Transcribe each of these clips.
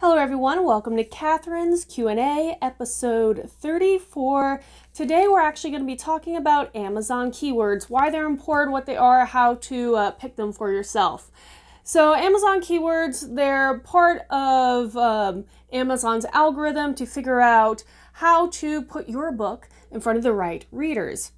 Hello everyone, welcome to Katharine's Q&A, episode 34. Today we're actually going to be talking about Amazon keywords, why they're important, what they are, how to pick them for yourself. So Amazon keywords, they're part of Amazon's algorithm to figure out how to put your book in front of the right readers.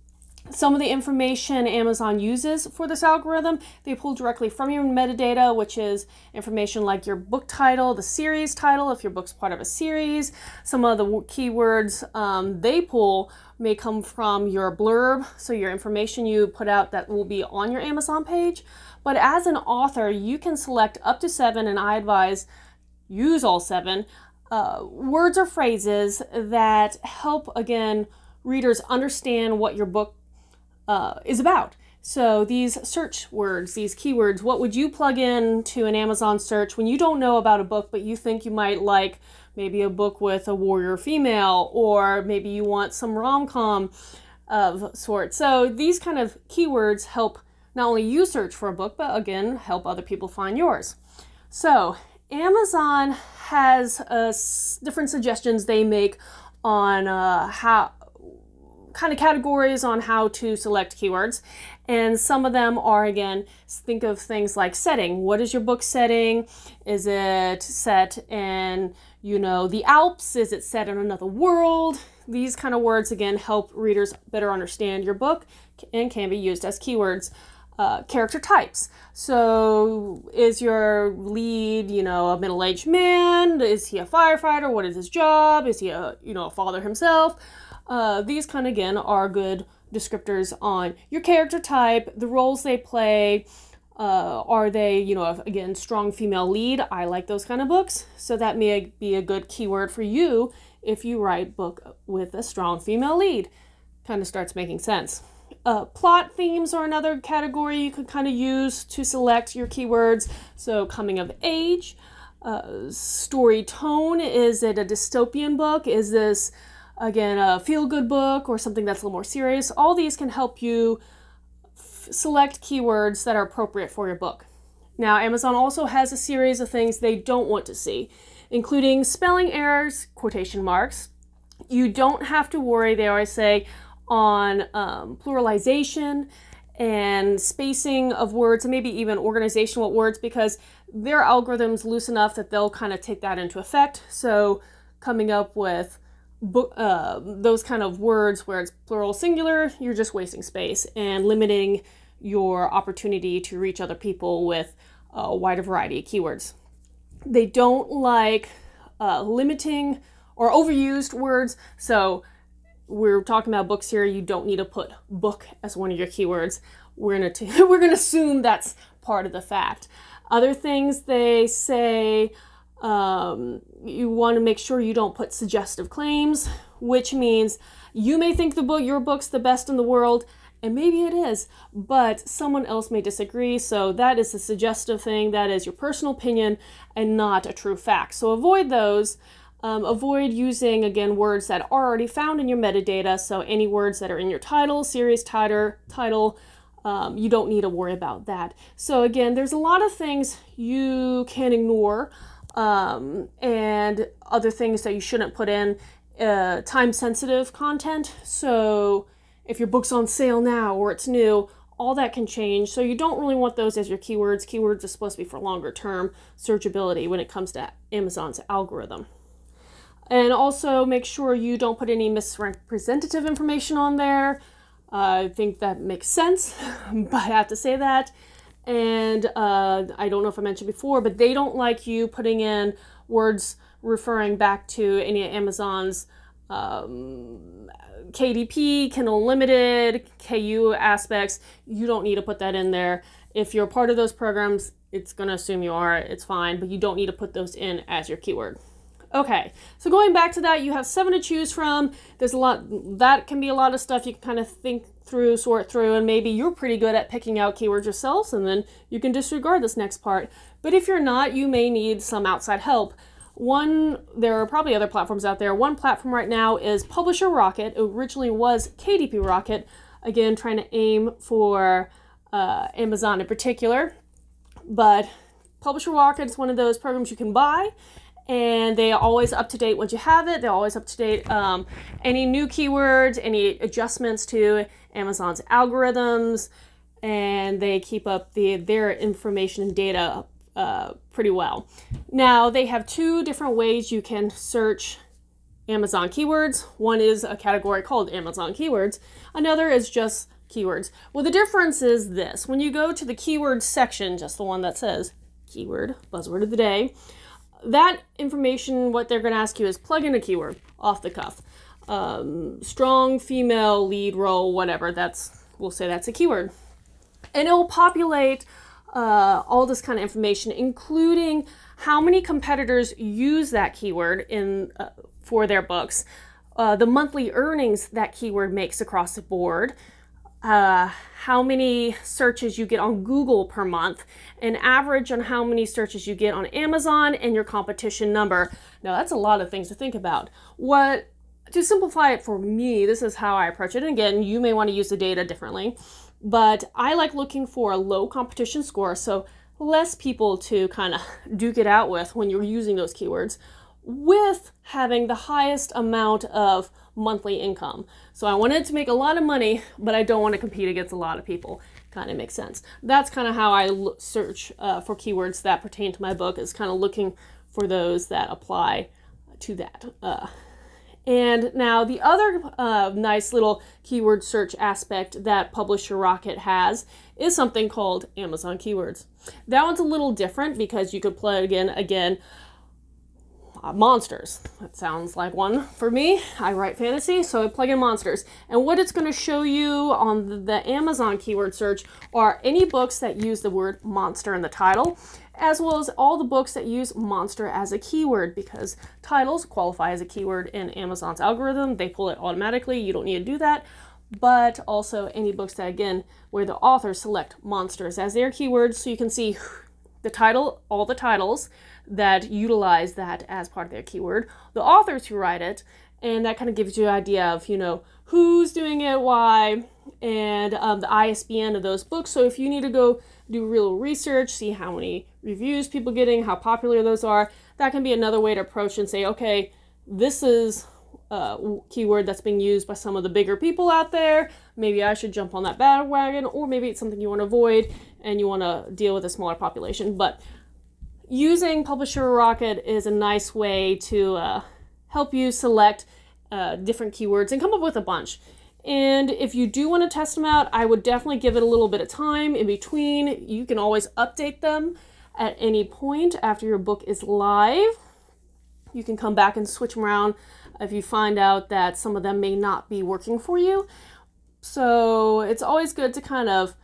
Some of the information Amazon uses for this algorithm, they pull directly from your metadata, which is information like your book title, the series title, if your book's part of a series. Some of the keywords they pull may come from your blurb, so your information you put out that will be on your Amazon page. But as an author, you can select up to 7, and I advise use all 7, words or phrases that help, again, readers understand what your book is about. So these search words, these keywords, what would you plug in to an Amazon search when you don't know about a book, but you think you might like maybe a book with a warrior female, or maybe you want some rom-com of sorts. So these kind of keywords help not only you search for a book, but again, help other people find yours. So Amazon has different suggestions they make on how kind of categories on how to select keywords, and some of them are, again, think of things like setting. What is your book setting? Is it set in, the Alps? Is it set in another world? These kind of words, again, help readers better understand your book and can be used as keywords. Character types. So is your lead, a middle-aged man? Is he a firefighter? What is his job? Is he a father himself? These kind of, again, are good descriptors on your character type, the roles they play. Are they, again, strong female lead? I like those kind of books. So that may be a good keyword for you if you write a book with a strong female lead. Kind of starts making sense. Plot themes are another category you could kind of use to select your keywords. So coming of age, story tone. Is it a dystopian book? Is this, again, a feel-good book or something that's a little more serious? All these can help you select keywords that are appropriate for your book. Now, Amazon also has a series of things they don't want to see, including spelling errors, quotation marks. You don't have to worry, they always say, on pluralization and spacing of words, and maybe even organization of words, because their algorithm's loose enough that they'll kind of take that into effect. So coming up with those kind of words where it's plural singular, you're just wasting space and limiting your opportunity to reach other people with a wider variety of keywords. They don't like limiting or overused words. So we're talking about books here. You don't need to put book as one of your keywords. We're gonna assume that's part of the fact. Other things they say, you want to make sure you don't put suggestive claims, which means you may think your book's the best in the world, and maybe it is, but someone else may disagree. So that is a suggestive thing. That is your personal opinion and not a true fact. So avoid those. Avoid using, again, words that are already found in your metadata. So any words that are in your title, series title, you don't need to worry about that. So again, there's a lot of things you can ignore, and other things that you shouldn't put in, time-sensitive content. So if your book's on sale now or it's new, all that can change. So you don't really want those as your keywords. Keywords are supposed to be for longer-term searchability when it comes to Amazon's algorithm. And also make sure you don't put any misrepresentative information on there. I think that makes sense, but I have to say that. And I don't know if I mentioned before, but they don't like you putting in words referring back to any of Amazon's KDP, Kindle Unlimited, KU aspects. You don't need to put that in there. If you're part of those programs, it's going to assume you are. It's fine, but you don't need to put those in as your keyword. Okay, so going back to that, you have 7 to choose from. There's a lot, that can be a lot of stuff you can kind of think through, sort through, and maybe you're pretty good at picking out keywords yourselves, and then you can disregard this next part. But if you're not, you may need some outside help. There are probably other platforms out there. One platform right now is Publisher Rocket. It originally was KDP Rocket, again, trying to aim for Amazon in particular. But Publisher Rocket is one of those programs you can buy, and they are always up to date once you have it. They're always up to date. Any new keywords, any adjustments to Amazon's algorithms, and they keep up their information and data pretty well. Now, they have two different ways you can search Amazon keywords. One is a category called Amazon keywords. Another is just keywords. Well, the difference is this. When you go to the keywords section, just the one that says keyword, buzzword of the day, that information, what they're going to ask you is plug in a keyword off the cuff. Strong female lead role, whatever. We'll say that's a keyword. And it will populate all this kind of information, including how many competitors use that keyword for their books, the monthly earnings that keyword makes across the board, how many searches you get on Google per month, an average on how many searches you get on Amazon, and your competition number. Now, that's a lot of things to think about. To simplify it for me, this is how I approach it. And again, you may want to use the data differently, but I like looking for a low competition score, so less people to kind of duke it out with when you're using those keywords, with having the highest amount of monthly income. So I wanted to make a lot of money, but I don't want to compete against a lot of people. Kind of makes sense. That's kind of how I search for keywords that pertain to my book, is kind of looking for those that apply to that. And now the other nice little keyword search aspect that Publisher Rocket has is something called Amazon Keywords. That one's a little different because you could plug in, again, monsters. That sounds like one for me. I write fantasy, so I plug in monsters. And what it's going to show you on the Amazon keyword search are any books that use the word monster in the title, as well as all the books that use monster as a keyword, because titles qualify as a keyword in Amazon's algorithm. They pull it automatically. You don't need to do that. But also any books that, again, where the authors select monsters as their keywords, so you can see the title, all the titles that utilize that as part of their keyword, the authors who write it, and that kind of gives you an idea of, who's doing it, why, and the ISBN of those books. So if you need to go do real research, see how many reviews people are getting, how popular those are, that can be another way to approach and say, okay, this is a keyword that's being used by some of the bigger people out there. Maybe I should jump on that bandwagon, or maybe it's something you want to avoid and you want to deal with a smaller population. But using Publisher Rocket is a nice way to help you select different keywords and come up with a bunch. And if you do want to test them out, I would definitely give it a little bit of time in between. You can always update them at any point after your book is live. You can come back and switch them around if you find out that some of them may not be working for you. So it's always good to kind of,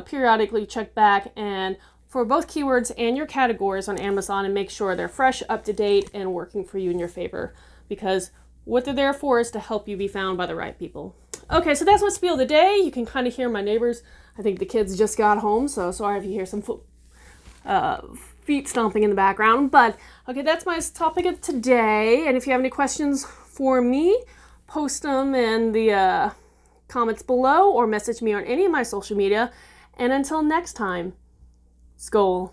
periodically check back and for both keywords and your categories on Amazon and make sure they're fresh, up to date, and working for you in your favor, because what they're there for is to help you be found by the right people. Okay, so that's my spiel of the day. You can kind of hear my neighbors. I think the kids just got home, so sorry if you hear some feet stomping in the background. But okay, that's my topic of today. And if you have any questions for me, post them in the comments below or message me on any of my social media. And until next time, Skål.